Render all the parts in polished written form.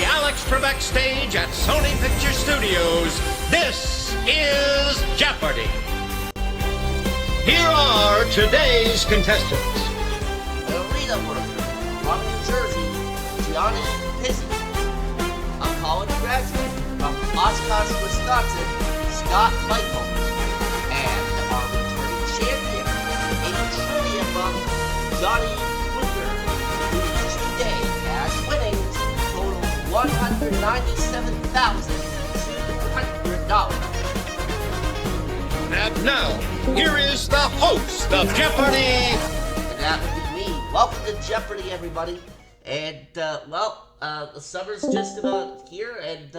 the Alex Trebek stage at Sony Picture Studios, this is Jeopardy! Here are today's contestants. Arena worker from New Jersey, Gianni Pizzi. A college graduate from Oshkosh, Wisconsin, Scott Michael. And our returning champion in trivia from Johnny Booker, whose two-day cash winnings total $197,200. And now, here is the host of Jeopardy! And that would be me. Welcome to Jeopardy, everybody. And, the summer's just about here, and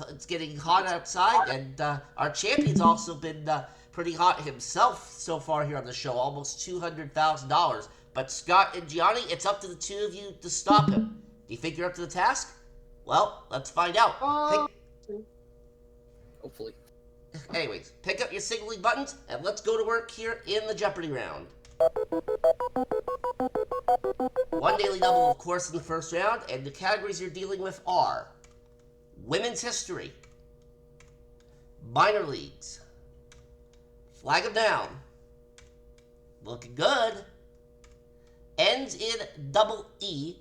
it's getting hot outside, and our champion's also been pretty hot himself so far here on the show, almost $200,000. But Scott and Gianni, it's up to the two of you to stop him. Do you think you're up to the task? Well, let's find out. Hopefully. Anyways, pick up your signaling buttons, and let's go to work here in the Jeopardy round. One daily double, of course, in the first round, and the categories you're dealing with are Women's History, Minor Leagues, Flag 'em Down, Looking Good, Ends in double E,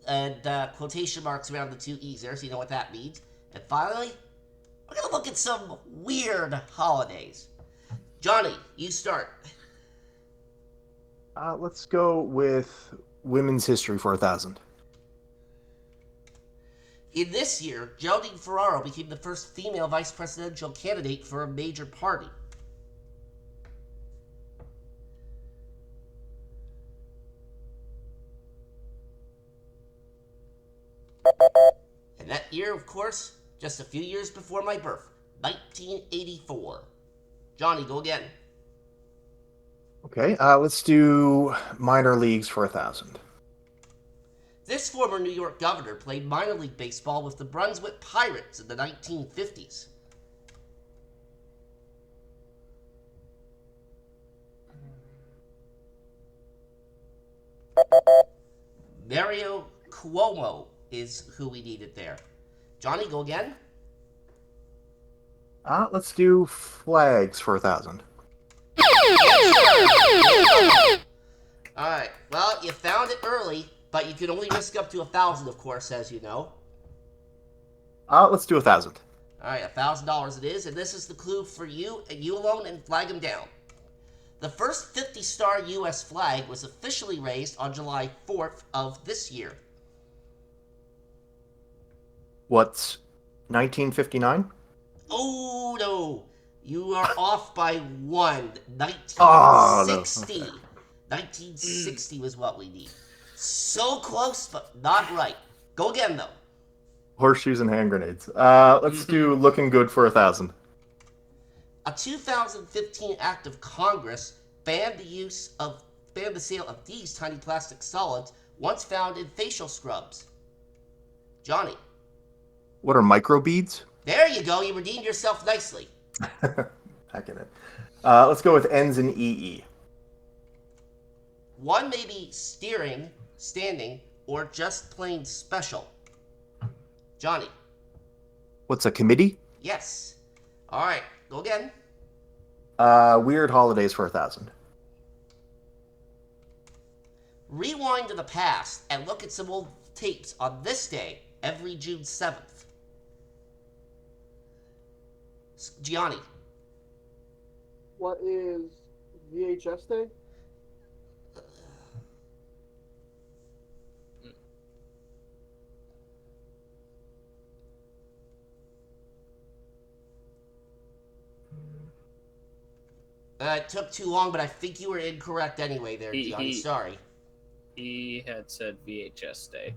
and quotation marks around the two E's there, so you know what that means. And finally, we're going to look at some weird holidays. Johnny, you start. Let's go with Women's History for 1,000. In this year, Geraldine Ferraro became the first female vice presidential candidate for a major party. And that year, of course, just a few years before my birth, 1984. Johnny, go again. Okay, let's do Minor Leagues for 1,000. This former New York governor played minor league baseball with the Brunswick Pirates in the 1950s. Mario Cuomo is who we needed there. Johnny, go again. Let's do Flags for 1,000. Alright, well, you found it early, but you can only risk up to 1,000, of course, as you know. Let's do 1,000. Alright, $1,000 it is, and this is the clue for you, and you alone, and Flag 'em Down. The first 50-star U.S. flag was officially raised on July 4th of this year. What's 1959? Oh, no. You are off by one. 1960. Oh, no. Okay. 1960 was what we need. So close, but not right. Go again, though. Horseshoes and hand grenades. Let's do Looking Good for 1,000. A 2015 act of Congress banned the sale of these tiny plastic solids once found in facial scrubs. Johnny. What are microbeads? There you go. You redeemed yourself nicely. Back in it. Let's go with Ends in EE. One may be steering, standing, or just plain special. Johnny. What's a committee? Yes. All right. Go again. Weird Holidays for 1,000. Rewind to the past and look at some old tapes on this day, every June 7th. Gianni. What is VHS Day? It took too long, but I think you were incorrect anyway there, Gianni. Sorry. He had said VHS Day.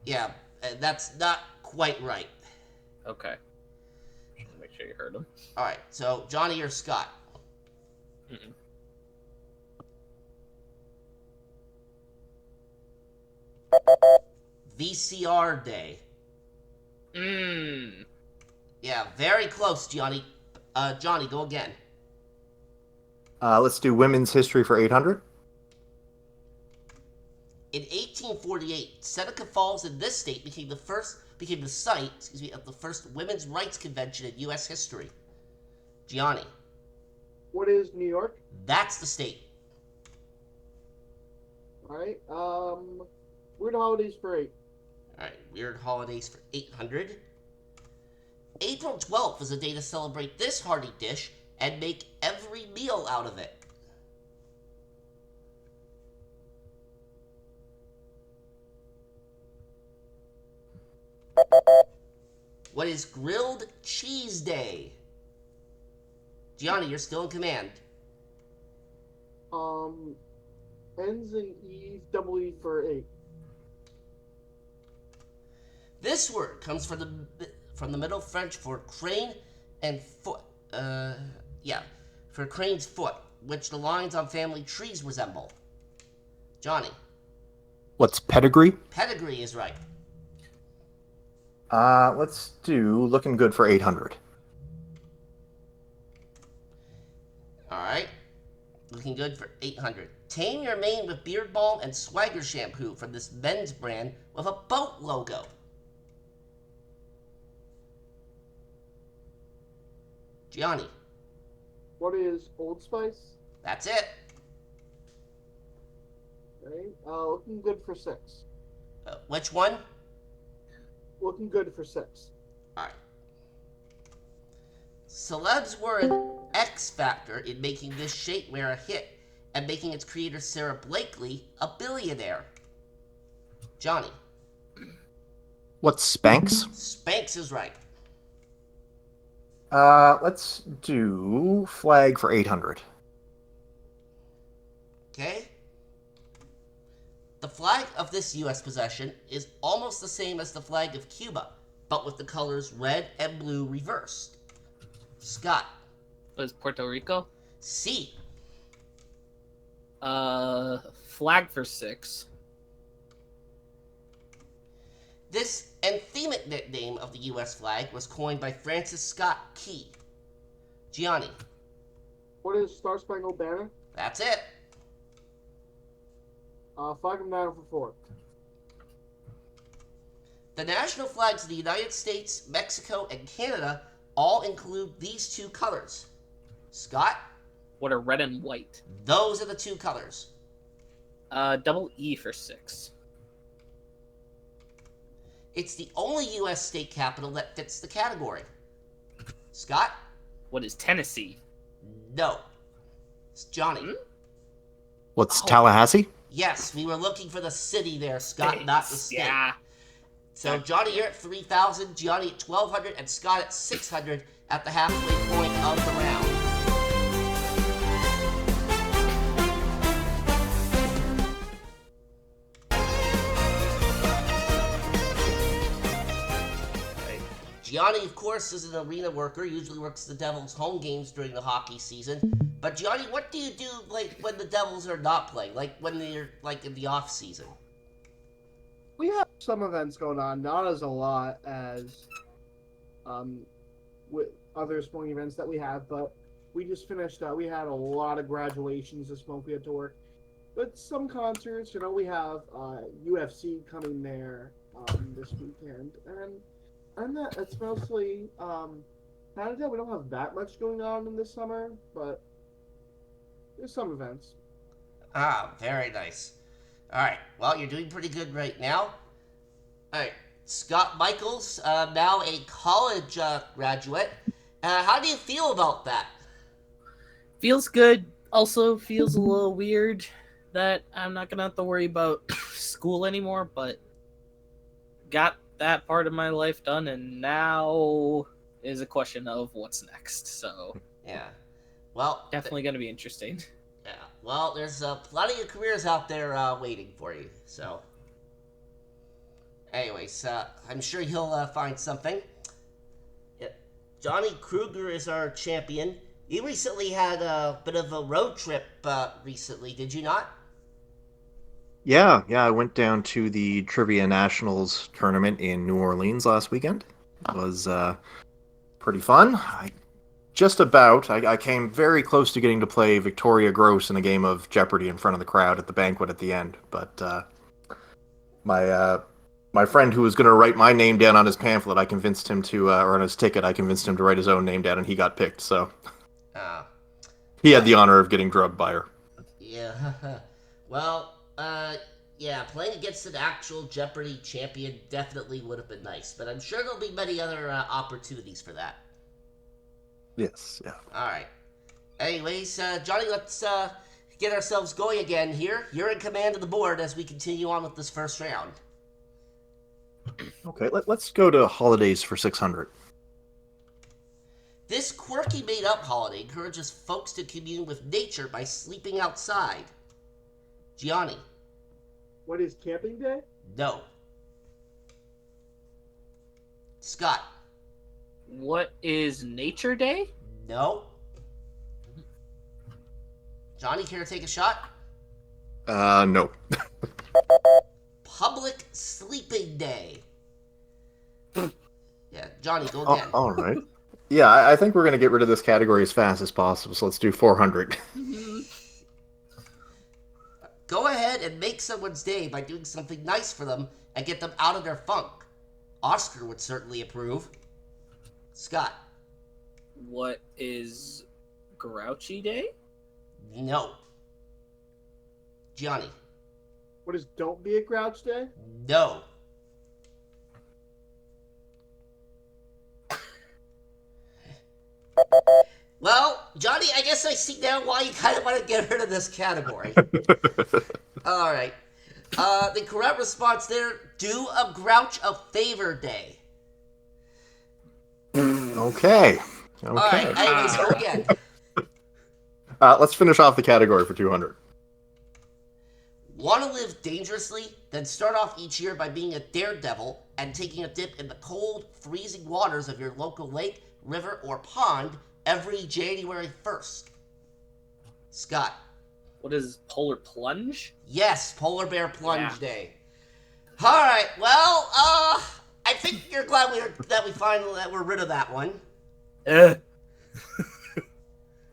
Yeah, that's not quite right. Okay. Just make sure you heard him. All right, so Johnny or Scott? Mm-mm. VCR Day. Yeah, very close, Gianni. Johnny, go again. Let's do Women's History for 800. In 1848, Seneca Falls in this state became the site, of the first women's rights convention in U.S. history? Gianni. What is New York? That's the state. All right. Weird holidays for 8. All right, weird holidays for 800. April 12th is a day to celebrate this hearty dish and make every meal out of it. What is Grilled Cheese Day? Gianni, you're still in command. Ends in E, double E for 8. This word comes from the Middle French for crane and foot. For crane's foot, which the lines on family trees resemble. Johnny. What's pedigree? Pedigree is right. Let's do looking good for 800. All right. Looking good for 800. Tame your mane with beard balm and swagger shampoo from this men's brand with a boat logo. Gianni. What is Old Spice? That's it. Okay. Looking good for 6. Which one? Looking good for 6. Alright. Celebs were an X factor in making this shapewear a hit and making its creator Sarah Blakely a billionaire. Johnny. What's Spanx? Spanx is right. Let's do flag for 800. Okay. The flag of this U.S. possession is almost the same as the flag of Cuba, but with the colors red and blue reversed. Scott. Was Puerto Rico? C. Flag for 6. This anthemic nickname of the U.S. flag was coined by Francis Scott Key. Gianni. What is Star Spangled Banner? That's it. Flag of 9 for 4. The national flags of the United States, Mexico, and Canada all include these 2 colors. Scott? What are red and white? Those are the 2 colors. Double E for 6. It's the only U.S. state capital that fits the category. Scott? What is Tennessee? No. It's Johnny. What's Tallahassee? Yes, we were looking for the city there, Scott, not the state. Yeah. So Johnny, you're at 3,000, Gianni at 1,200, and Scott at 600 at the halfway point of the round. Gianni, of course, is an arena worker, usually works the Devils' home games during the hockey season. But Gianni, what do you do when the Devils are not playing, when they're in the off season? We have some events going on, not as a lot as with other sporting events that we have, but we just finished. We had a lot of graduations this month we had to work. But some concerts, we have UFC coming there this weekend, and that's mostly Canada. We don't have that much going on in this summer, but there's some events. Ah, very nice. All right. Well, you're doing pretty good right now. All right. Scott Michaels, now a college graduate. How do you feel about that? Feels good. Also feels a little weird that I'm not going to have to worry about school anymore, but got that part of my life done, and now is a question of what's next. So yeah. Well, definitely going to be interesting. Yeah. Well, there's plenty of careers out there waiting for you. So, anyways, I'm sure he'll find something. Yeah. Johnny Kruger is our champion. You recently had a bit of a road trip recently, did you not? Yeah, I went down to the Trivia Nationals tournament in New Orleans last weekend. It was pretty fun. I came very close to getting to play Victoria Gross in a game of Jeopardy in front of the crowd at the banquet at the end, but My friend who was going to write my name down on his pamphlet, I convinced him to, or on his ticket, I convinced him to write his own name down, and he got picked. So Uh, he had the honor of getting drugged by her. yeah. Well, yeah, playing against an actual Jeopardy champion definitely would have been nice, but I'm sure there'll be many other opportunities for that. Yes, yeah. All right. Anyways, Johnny, let's get ourselves going again here. You're in command of the board as we continue on with this first round. Okay, let's go to holidays for 600. This quirky made-up holiday encourages folks to commune with nature by sleeping outside. Gianni. What is Camping Day? No. Scott. What is Nature Day? No. Johnny, care to take a shot? No. Public Sleeping Day. Yeah, Johnny, go again. All right. Yeah, I think we're going to get rid of this category as fast as possible, so let's do 400. Go ahead and make someone's day by doing something nice for them and get them out of their funk. Oscar would certainly approve. Scott. What is Grouchy Day? No. Gianni. What is Don't Be a Grouch Day? No. Well, Johnny, I guess I see now why you kind of want to get rid of this category. All right. The correct response there, do a grouch a favor day. Okay. All right, anyways, go again. Let's finish off the category for 200. Want to live dangerously? Then start off each year by being a daredevil and taking a dip in the cold, freezing waters of your local lake, river, or pond every January 1st. Scott. What is Polar Plunge? Yes, Polar Bear Plunge Yeah. Day. All right, well, I think you're glad that we're rid of that one.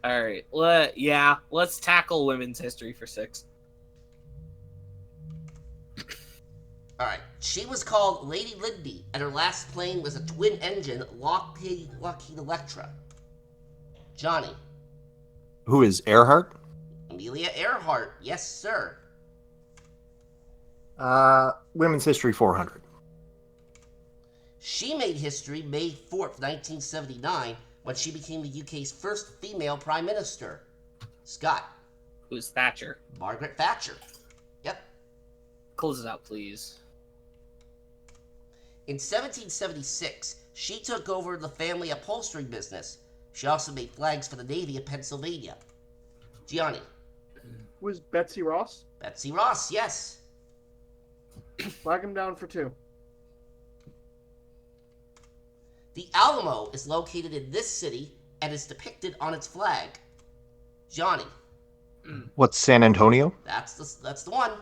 All right. Let's tackle women's history for 6. All right, she was called Lady Lindy, and her last plane was a twin-engine Lockheed Electra. Johnny. Who is Earhart? Amelia Earhart. Yes, sir. Women's history 400. She made history May 4th, 1979, when she became the UK's first female prime minister. Scott. Who's Thatcher? Margaret Thatcher. Yep. Close it out, please. In 1776, she took over the family upholstery business. She also made flags for the Navy of Pennsylvania. Gianni. Who is Betsy Ross? Betsy Ross, yes. Flag him down for 2. The Alamo is located in this city and is depicted on its flag. Johnny. What's San Antonio? That's the one.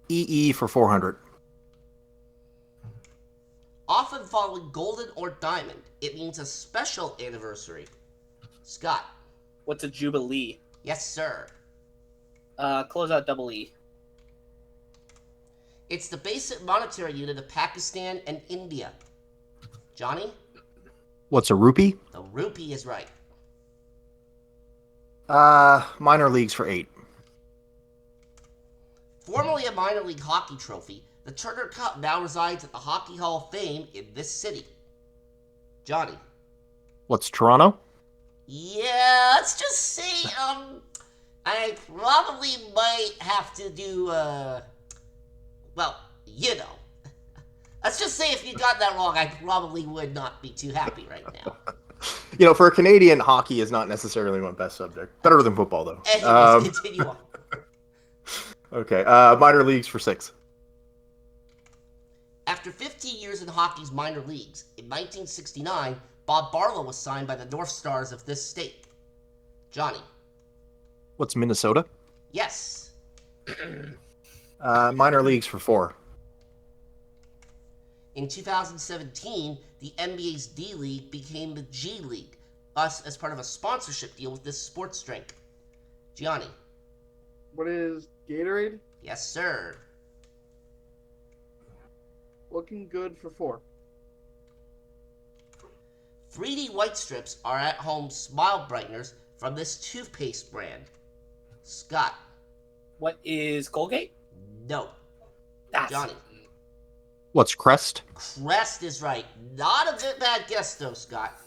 EE for 400. Often following golden or diamond, it means a special anniversary. Scott. What's a Jubilee? Yes, sir. Close out double E. It's the basic monetary unit of Pakistan and India. Johnny? What's a rupee? The rupee is right. Minor leagues for 8. Formerly a minor league hockey trophy, the Turner Cup now resides at the Hockey Hall of Fame in this city. Johnny? What's Toronto? Yeah, let's just say, I probably might have to do, well, you know. Let's just say if you got that wrong, I probably would not be too happy right now. You know, for a Canadian, hockey is not necessarily my best subject. Better than football, though. Anyways, continue on. Okay, minor leagues for 6. After 15 years in hockey's minor leagues, in 1969, Bob Barlow was signed by the North Stars of this state. Johnny? What's Minnesota? Yes. Minor leagues for 4. In 2017, the NBA's D League became the G League, us as part of a sponsorship deal with this sports drink. Gianni? What is Gatorade? Yes, sir. Looking good for 4. 3D white strips are at-home smile brighteners from this toothpaste brand. Scott. What is Colgate? No. That's Johnny. What's Crest? Crest is right. Not a bit bad guess, though, Scott.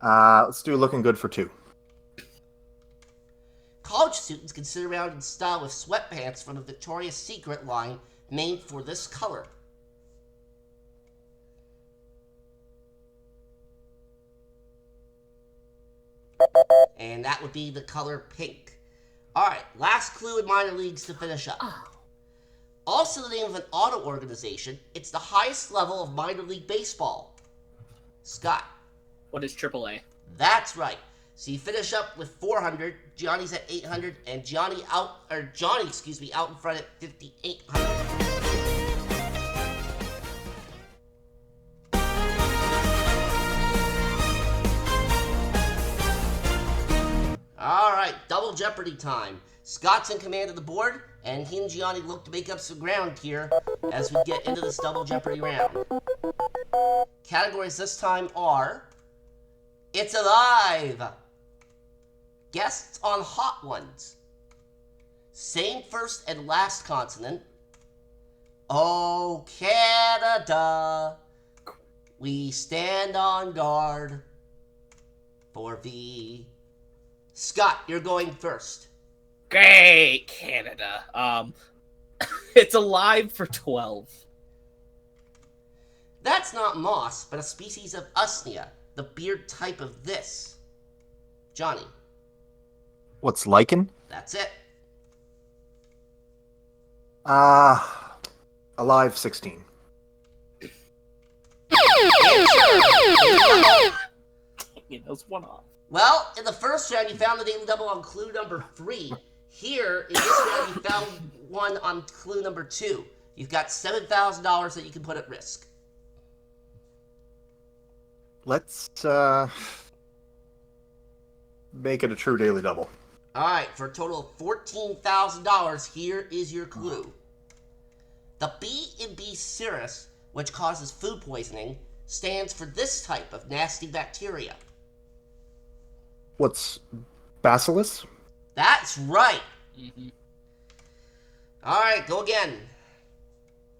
Let's do looking good for 2. College students can sit around in style with sweatpants from the Victoria's Secret line named for this color. And that would be the color pink. Alright, last clue in minor leagues to finish up. Also the name of an auto organization. It's the highest level of minor league baseball. Scott. What is AAA? That's right. So you finish up with 400. Johnny's at 800, and Johnny out in front at 5,800. All right, double Jeopardy time. Scott's in command of the board, and he and Gianni look to make up some ground here as we get into this double Jeopardy round. Categories this time are It's Alive, Guests on Hot Ones, Same First and Last Consonant, Oh Canada, We Stand on Guard for Thee. Scott, you're going first. Great, Canada. It's Alive for 12. That's not moss, but a species of usnea, the beard type of this. Johnny. What's Lichen? That's it. Alive 16. That's one off. Well, in the first round, you found the daily double on clue number 3. Here, in this round, you found one on clue number 2. You've got $7,000 that you can put at risk. Let's make it a true daily double. All right, for a total of $14,000, here is your clue. The B in B cirrus, which causes food poisoning, stands for this type of nasty bacteria. What's Bacillus? That's right. All right, go again.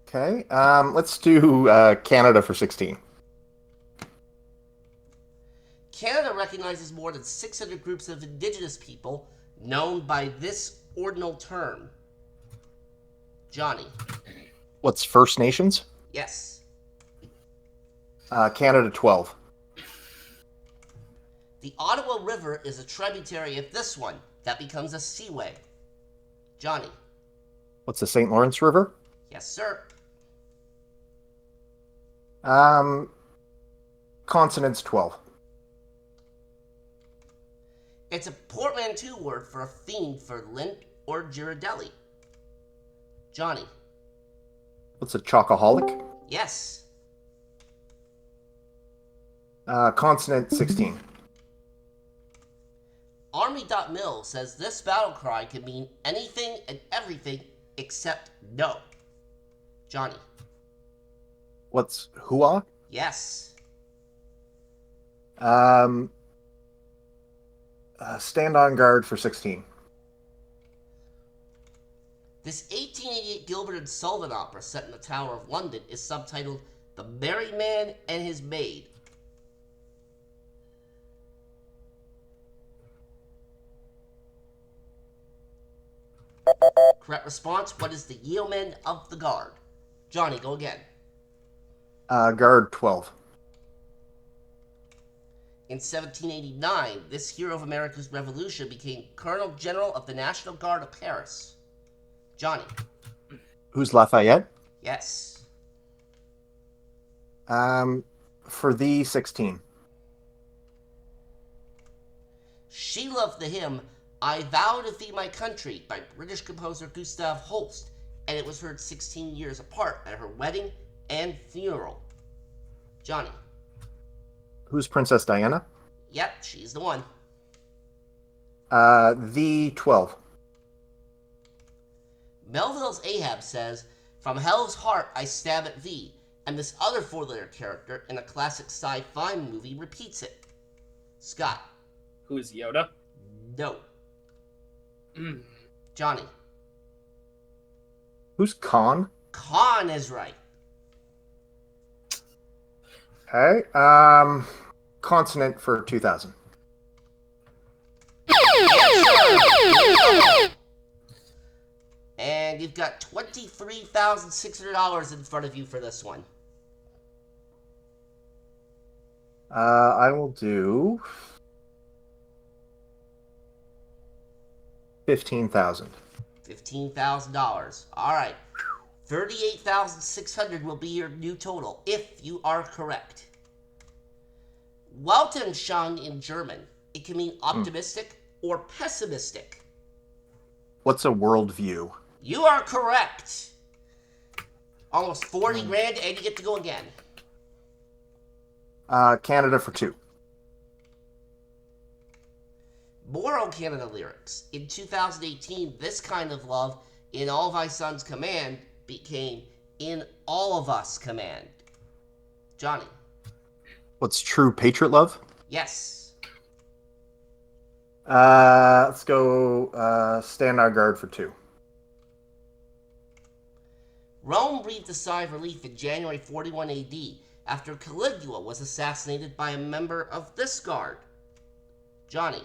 Okay. Let's do Canada for 16. Canada recognizes more than 600 groups of indigenous people known by this ordinal term. Johnny. What's First Nations? Yes. Canada 12. The Ottawa River is a tributary of this one that becomes a seaway. Johnny. What's the St. Lawrence River? Yes, sir. Consonants 12. It's a portmanteau word for a fiend for lint or Ghirardelli. Johnny. What's a Chocoholic? Yes. Consonant 16. Army.mil says this battle cry can mean anything and everything except no. Johnny. What's Hua? Yes. Stand on guard for 16. This 1888 Gilbert and Sullivan opera set in the Tower of London is subtitled The Merry Man and His Maid. Correct response, what is the yeoman of the guard? Johnny, go again. Guard 12. In 1789, this hero of America's Revolution became Colonel General of the National Guard of Paris. Johnny. Who's Lafayette? Yes. For the 16. She loved the hymn I Vow to Thee My Country by British composer Gustav Holst, and it was heard 16 years apart at her wedding and funeral. Johnny. Who's Princess Diana? Yep, she's the one. The 12. Melville's Ahab says, "From hell's heart I stab at thee," and this other four-letter character in a classic sci-fi movie repeats it. Scott. Who is Yoda? No. Mm. Johnny. Who's Khan? Khan is right. Okay. Consonant for 2000. And you've got $23,600 in front of you for this one. I will do 15,000. $15,000. All right. 38,600 will be your new total if you are correct. Weltanschauung in German. It can mean optimistic or pessimistic. What's a worldview? You are correct. Almost 40 grand, and you get to go again. Canada for 2. More on Canada lyrics. In 2018, this kind of love in All Thy Sons Command became In All of Us Command. Johnny. What's true patriot love? Yes. Let's go stand our guard for 2. Rome breathed a sigh of relief in January 41 AD after Caligula was assassinated by a member of this guard. Johnny.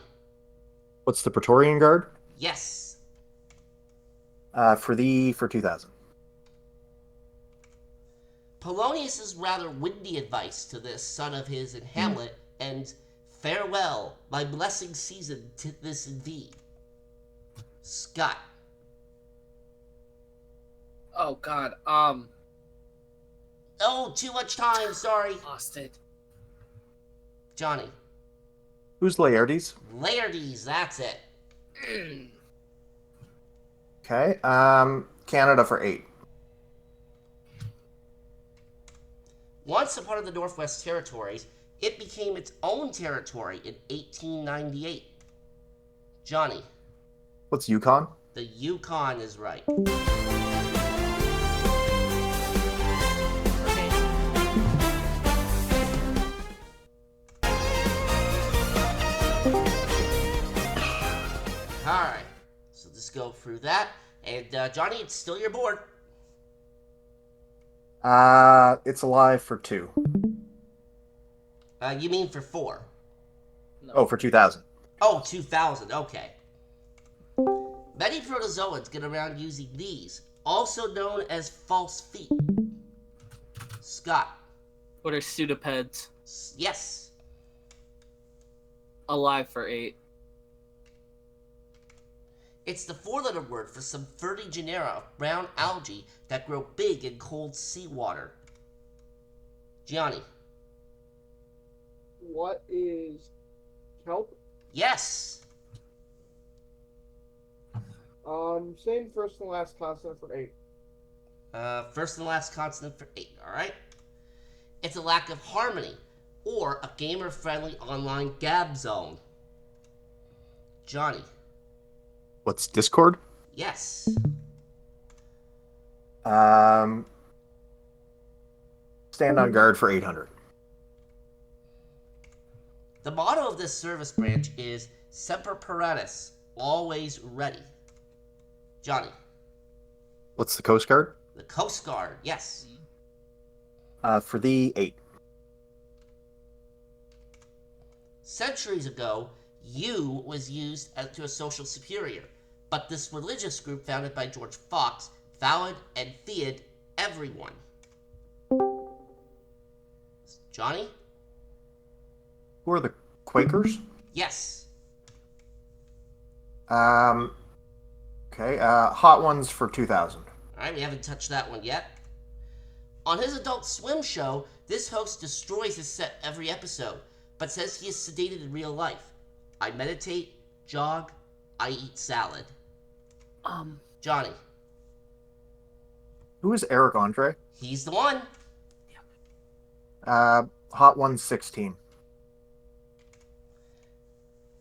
What's the Praetorian Guard? Yes. For 2000. Polonius's rather windy advice to this son of his in Hamlet ends, "Farewell, my blessing season to this in thee." Scott. Oh God. Oh, too much time, sorry. Lost it. Johnny. Who's Laertes? Laertes, that's it. Okay. Canada for 8. Once a part of the Northwest Territories, it became its own territory in 1898. Johnny. What's Yukon? The Yukon is right. Alright, so just go through that. And Johnny, it's still your board. It's alive for 2. You mean for 4? No. Oh, for 2000. Oh, 2000, okay. Many protozoans get around using these, also known as false feet. Scott. What are pseudopeds? Yes. Alive for 8. It's the 4-letter word for some 30 genera of brown algae that grow big in cold seawater. Gianni. What is kelp? Yes. Same first and last consonant for 8. First and last consonant for 8, alright? It's a lack of harmony, or a gamer-friendly online gab zone. Johnny. What's Discord? Yes. Stand on guard for 800. The motto of this service branch is Semper Paratus, always ready. Johnny. What's the Coast Guard? The Coast Guard, yes. For 8. Centuries ago, you was used to a social superior, but this religious group founded by George Fox vowed and feared everyone. Johnny? Who are the Quakers? Yes. Okay. Hot Ones for 2000. Alright, we haven't touched that one yet. On his Adult Swim show, this host destroys his set every episode, but says he is sedated in real life. I meditate, jog, I eat salad. Johnny. Who is Eric Andre? He's the one. Hot Ones 16.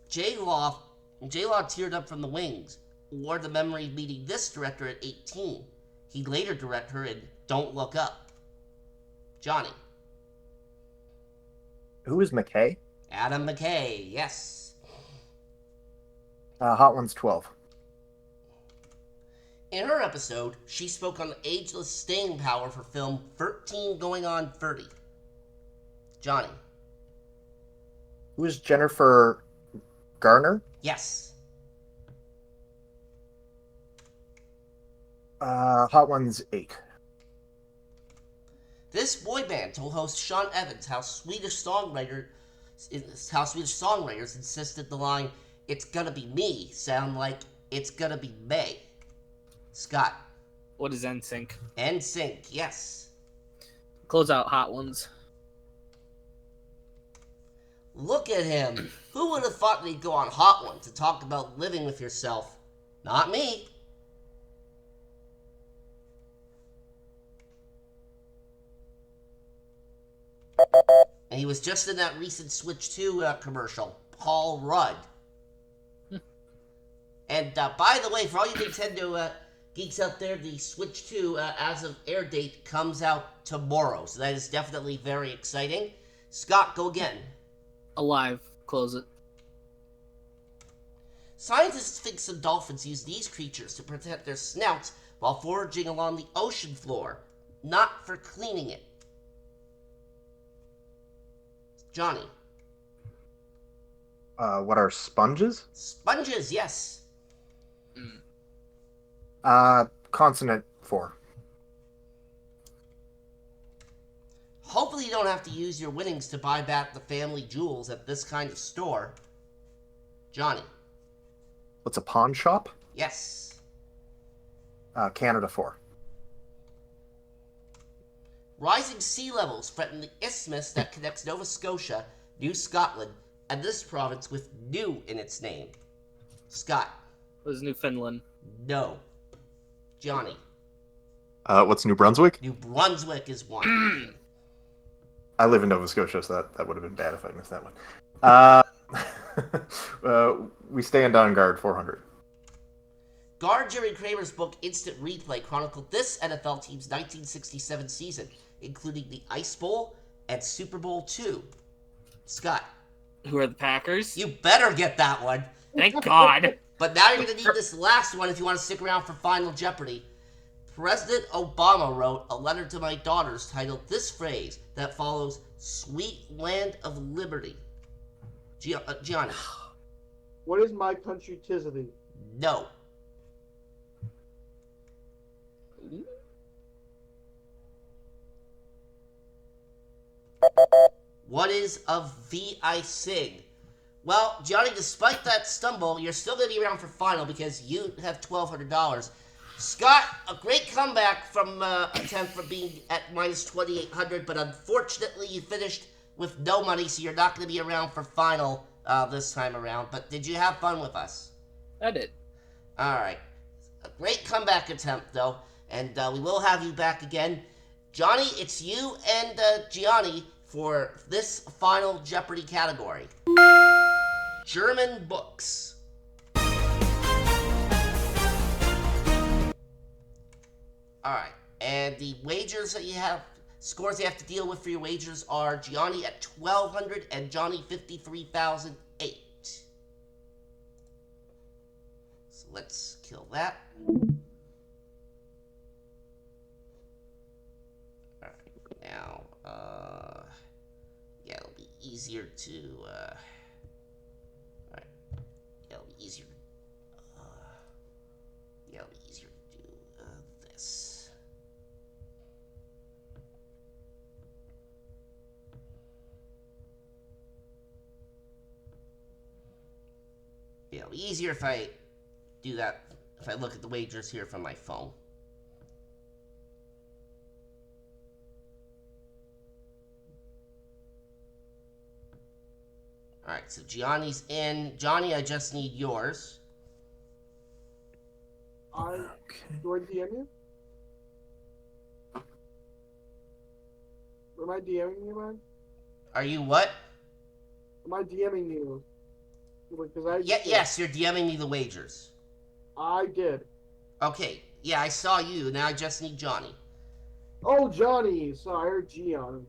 J-Law teared up from the wings. or the memory of meeting this director at 18. He'd later direct her in Don't Look Up. Johnny. Who is McKay? Adam McKay, yes. Hot Ones 12. In her episode, she spoke on the ageless staying power for film 13 Going on 30. Johnny. Who is Jennifer Garner? Yes. Hot Ones 8. This boy band told host Sean Evans how Swedish songwriters insisted the line, "It's gonna be me," sound like "It's gonna be May." Scott. What is NSYNC? NSYNC, yes. Close out Hot Ones. Look at him. Who would have thought they'd go on Hot Ones to talk about living with yourself? Not me. And he was just in that recent Switch 2 commercial, Paul Rudd. And by the way, for all you Nintendo geeks out there, the Switch 2, as of air date, comes out tomorrow. So that is definitely very exciting. Scott, go again. Alive. Close it. Scientists think some dolphins use these creatures to protect their snouts while foraging along the ocean floor, not for cleaning it. Johnny. What are sponges? Sponges, yes. Consonant 4. Hopefully you don't have to use your winnings to buy back the family jewels at this kind of store. Johnny. What's a pawn shop? Yes. Canada 4. Rising sea levels threaten the isthmus that connects Nova Scotia, New Scotland, and this province with new in its name. Scott. What is Newfoundland? No. Johnny. What's New Brunswick? New Brunswick is one. I live in Nova Scotia, so that would have been bad if I missed that one. We stand on guard 400. Guard Jerry Kramer's book Instant Replay chronicled this NFL team's 1967 season, including the Ice Bowl and Super Bowl II. Scott. Who are the Packers? You better get that one. Thank God. But now you're going to need this last one if you want to stick around for Final Jeopardy. President Obama wrote a letter to my daughters titled this phrase that follows "Sweet Land of Liberty." Gianni. What is my country 'tis of thee? No. What is of thee I sing? Well, Johnny, despite that stumble, you're still going to be around for final because you have $1,200. Scott, a great comeback from attempt from being at minus 2,800, but unfortunately you finished with no money, so you're not going to be around for final this time around. But did you have fun with us? I did. All right. A great comeback attempt, though, and we will have you back again. Johnny, it's you and Gianni for this final Jeopardy category. German books. Alright, and the wagers that you have, scores you have to deal with for your wagers are Gianni at 1,200 and Johnny 53,008. So let's kill that. Alright, now, yeah, it'll be easier to, alright, yeah, it'll be easier, yeah, it'll be easier to do, this. Yeah, it'll be easier if I do that, if I look at the wagers here from my phone. Alright, so Gianni's in. Johnny, I just need yours. Do I DM you? Am I DMing you, man? Are you what? Am I DMing you? Because Yes, you're DMing me the wagers. I did. Okay, yeah, I saw you. Now I just need Johnny. Oh, Johnny. So I heard Gianni.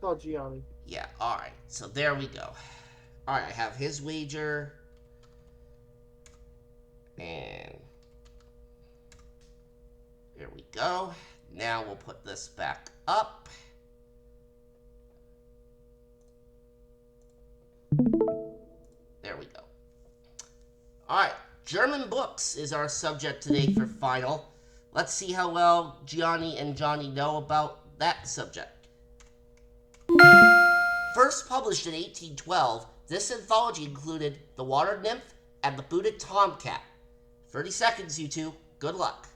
Saw Gianni. Yeah, alright. So there we go. Alright, I have his wager. And there we go. Now we'll put this back up. There we go. Alright, German books is our subject today for final. Let's see how well Gianni and Johnny know about that subject. First published in 1812, this anthology included The Water Nymph and The Booted Tomcat. 30 seconds, you two. Good luck.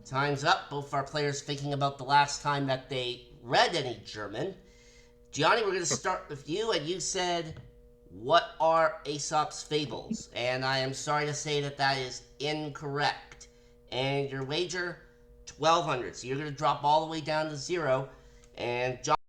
Time's up. Both our players thinking about the last time that they read any German. Gianni, we're going to start with you, and you said, what are Aesop's fables? And I am sorry to say that that is incorrect. And your wager, 1,200. So you're going to drop all the way down to 0. And John